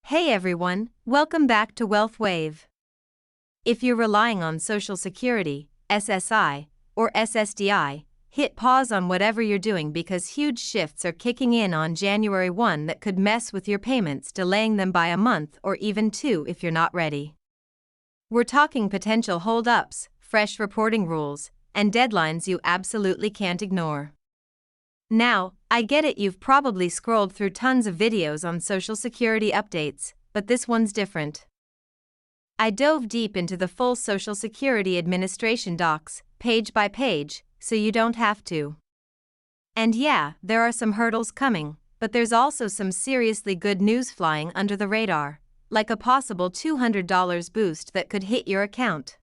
Hey everyone, welcome back to Wealth Wave. If you're relying on Social Security, SSI, or SSDI, hit pause on whatever you're doing because huge shifts are kicking in on January 1 that could mess with your payments, delaying them by a month or even two if you're not ready. We're talking potential hold-ups, fresh reporting rules, and deadlines you absolutely can't ignore. Now, I get it, you've probably scrolled through tons of videos on Social Security updates, but this one's different. I dove deep into the full Social Security Administration docs, page by page, so you don't have to. And yeah, there are some hurdles coming, but there's also some seriously good news flying under the radar, like a possible $200 boost that could hit your account.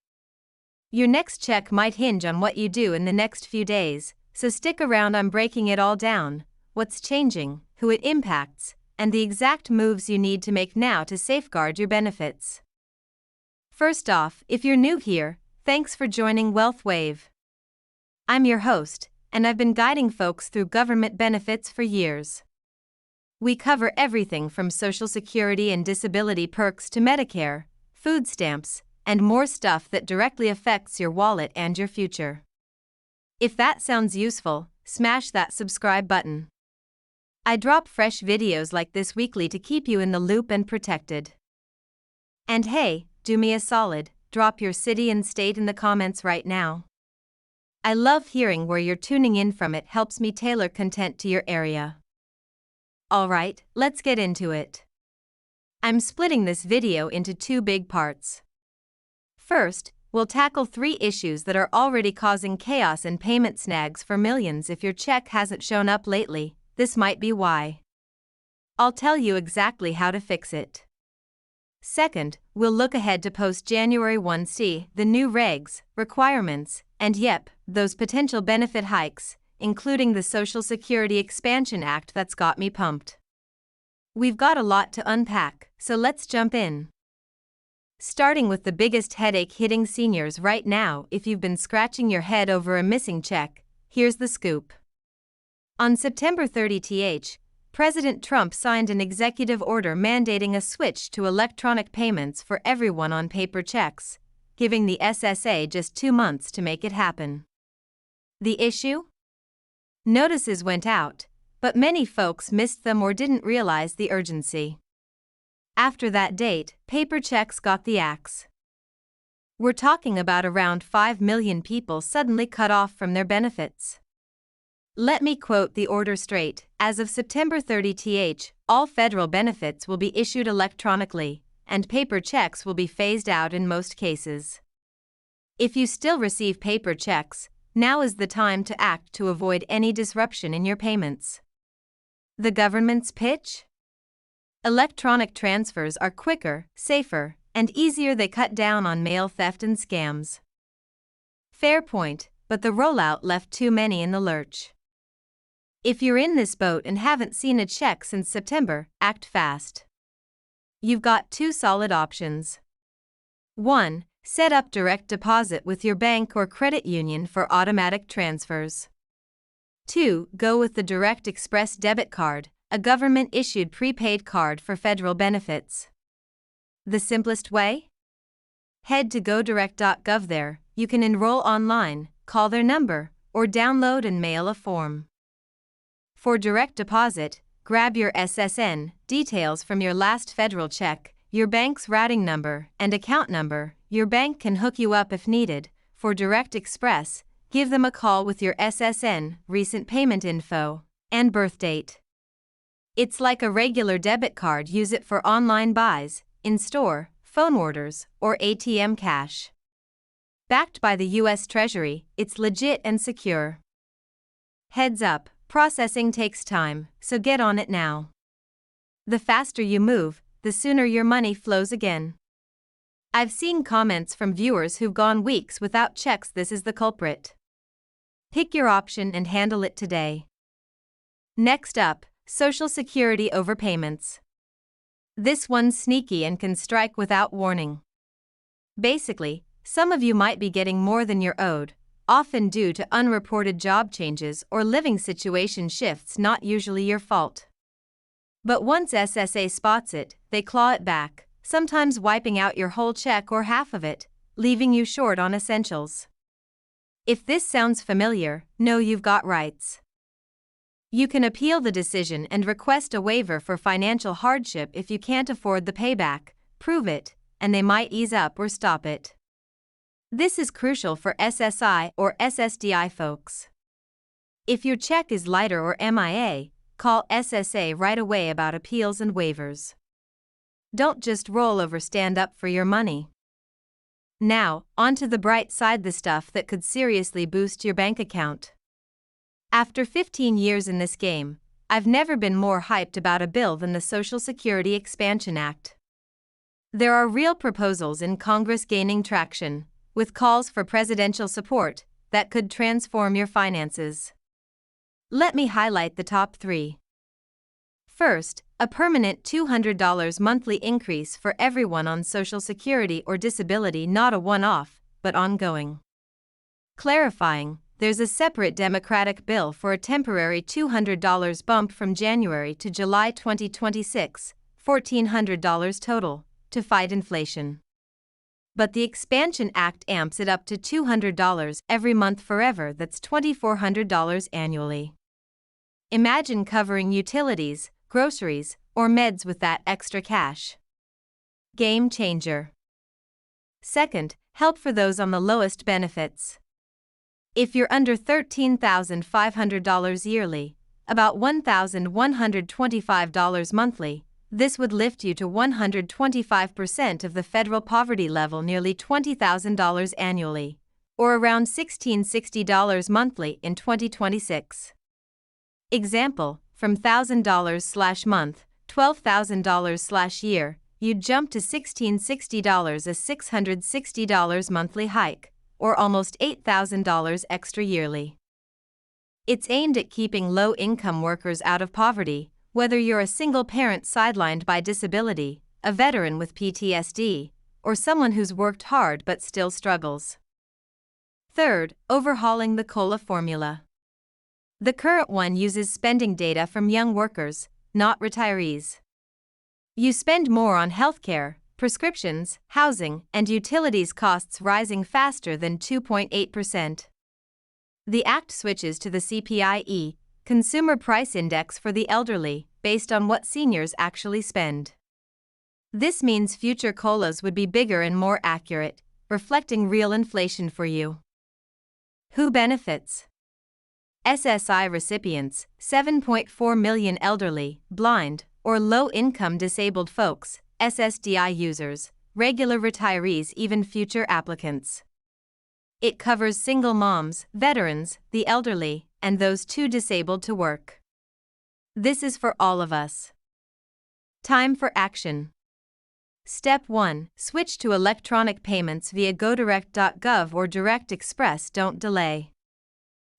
Your next check might hinge on what you do in the next few days, so stick around. I'm breaking it all down, what's changing, who it impacts, and the exact moves you need to make now to safeguard your benefits. First off, if you're new here, thanks for joining Wealth Wave. I'm your host, and I've been guiding folks through government benefits for years. We cover everything from Social Security and disability perks to Medicare, food stamps, and more stuff that directly affects your wallet and your future. If that sounds useful, smash that subscribe button. I drop fresh videos like this weekly to keep you in the loop and protected. And hey, do me a solid, drop your city and state in the comments right now. I love hearing where you're tuning in from. It helps me tailor content to your area. Alright, let's get into it. I'm splitting this video into two big parts. First, we'll tackle 3 issues that are already causing chaos and payment snags for millions. If your check hasn't shown up lately, this might be why. I'll tell you exactly how to fix it. Second, we'll look ahead to post-January 1, see the new regs, requirements, and those potential benefit hikes, including the Social Security Expansion Act that's got me pumped. We've got a lot to unpack, so let's jump in. Starting with the biggest headache hitting seniors right now. If you've been scratching your head over a missing check, here's the scoop. On September 30th, President Trump signed an executive order mandating a switch to electronic payments for everyone on paper checks, giving the SSA just 2 months to make it happen. The issue? Notices went out, but many folks missed them or didn't realize the urgency. After that date, paper checks got the axe. We're talking about around 5 million people suddenly cut off from their benefits. Let me quote the order straight. As of September 30th, all federal benefits will be issued electronically, and paper checks will be phased out in most cases. If you still receive paper checks, now is the time to act to avoid any disruption in your payments. The government's pitch? Electronic transfers are quicker, safer, and easier. They cut down on mail theft and scams. Fair point, but the rollout left too many in the lurch. If you're in this boat and haven't seen a check since September, act fast. You've got 2 solid options. 1. Set up direct deposit with your bank or credit union for automatic transfers. 2. Go with the Direct Express debit card, a government-issued prepaid card for federal benefits. The simplest way? Head to godirect.gov. There, you can enroll online, call their number, or download and mail a form. For direct deposit, grab your SSN, details from your last federal check, your bank's routing number, and account number. Your bank can hook you up if needed. For Direct Express, give them a call with your SSN, recent payment info, and birth date. It's like a regular debit card. Use it for online buys, in-store, phone orders, or ATM cash. Backed by the U.S. Treasury, it's legit and secure. Heads up, processing takes time, so get on it now. The faster you move, the sooner your money flows again. I've seen comments from viewers who've gone weeks without checks. This is the culprit. Pick your option and handle it today. Next up, Social Security overpayments. This one's sneaky and can strike without warning. Basically, some of you might be getting more than you're owed, often due to unreported job changes or living situation shifts. Not usually your fault. But once SSA spots it, they claw it back, sometimes wiping out your whole check or half of it, leaving you short on essentials. If this sounds familiar, know you've got rights. You can appeal the decision and request a waiver for financial hardship if you can't afford the payback, prove it, and they might ease up or stop it. This is crucial for SSI or SSDI folks. If your check is lighter or MIA, call SSA right away about appeals and waivers. Don't just roll over, stand up for your money. Now, on to the bright side, the stuff that could seriously boost your bank account. After 15 years in this game, I've never been more hyped about a bill than the Social Security Expansion Act. There are real proposals in Congress gaining traction, with calls for presidential support that could transform your finances. Let me highlight the top 3. First, a permanent $200 monthly increase for everyone on Social Security or disability, not a one-off, but ongoing. Clarifying, there's a separate Democratic bill for a temporary $200 bump from January to July 2026, $1,400 total, to fight inflation. But the Expansion Act amps it up to $200 every month forever. That's $2,400 annually. Imagine covering utilities, groceries, or meds with that extra cash. Game changer. Second, help for those on the lowest benefits. If you're under $13,500 yearly, about $1,125 monthly, this would lift you to 125% of the federal poverty level, nearly $20,000 annually, or around $1,660 monthly in 2026. Example, from $1,000/month, $12,000/year, you'd jump to $1,660, a $660 monthly hike, or almost $8,000 extra yearly. It's aimed at keeping low-income workers out of poverty, whether you're a single parent sidelined by disability, a veteran with PTSD, or someone who's worked hard but still struggles. Third, overhauling the COLA formula. The current one uses spending data from young workers, not retirees. You spend more on healthcare, prescriptions, housing, and utilities, costs rising faster than 2.8%. The Act switches to the CPIE, Consumer Price Index for the elderly, based on what seniors actually spend. This means future COLAs would be bigger and more accurate, reflecting real inflation for you. Who benefits? SSI recipients, 7.4 million elderly, blind, or low-income disabled folks, SSDI users, regular retirees, even future applicants. It covers single moms, veterans, the elderly, and those too disabled to work. This is for all of us. Time for action. Step 1. Switch to electronic payments via godirect.gov or Direct Express. Don't delay.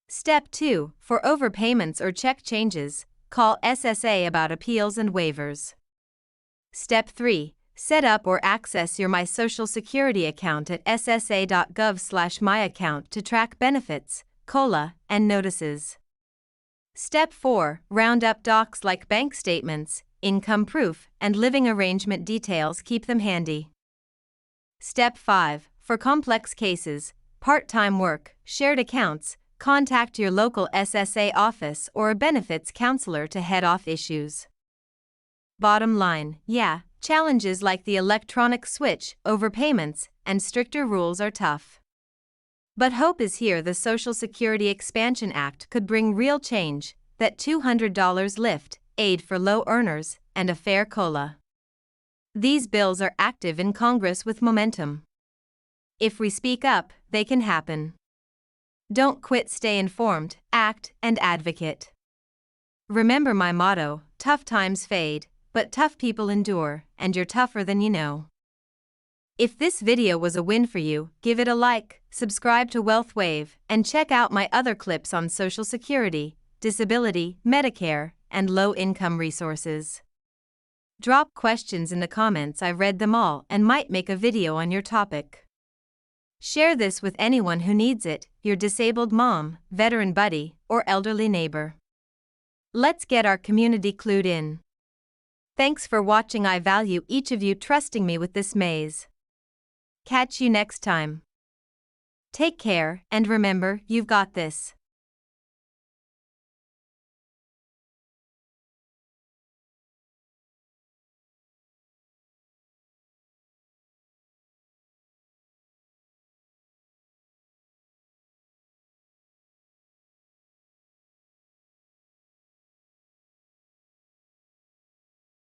Step 2. For overpayments or check changes, call SSA about appeals and waivers. Step 3. Set up or access your My Social Security account at ssa.gov/myaccount to track benefits, COLA, and notices. Step 4. Round up docs like bank statements, income proof, and living arrangement details. Keep them handy. Step 5. For complex cases, part-time work, shared accounts, contact your local SSA office or a benefits counselor to head off issues. Bottom line, challenges like the electronic switch, overpayments, and stricter rules are tough. But hope is here. The Social Security Expansion Act could bring real change, that $200 lift, aid for low earners, and a fair COLA. These bills are active in Congress with momentum. If we speak up, they can happen. Don't quit, stay informed, act, and advocate. Remember my motto: tough times fade, but tough people endure, and you're tougher than you know. If this video was a win for you, give it a like, subscribe to Wealth Wave, and check out my other clips on Social Security, disability, Medicare, and low-income resources. Drop questions in the comments. I've read them all and might make a video on your topic. Share this with anyone who needs it, your disabled mom, veteran buddy, or elderly neighbor. Let's get our community clued in. Thanks for watching. I value each of you trusting me with this maze. Catch you next time. Take care, and remember, you've got this.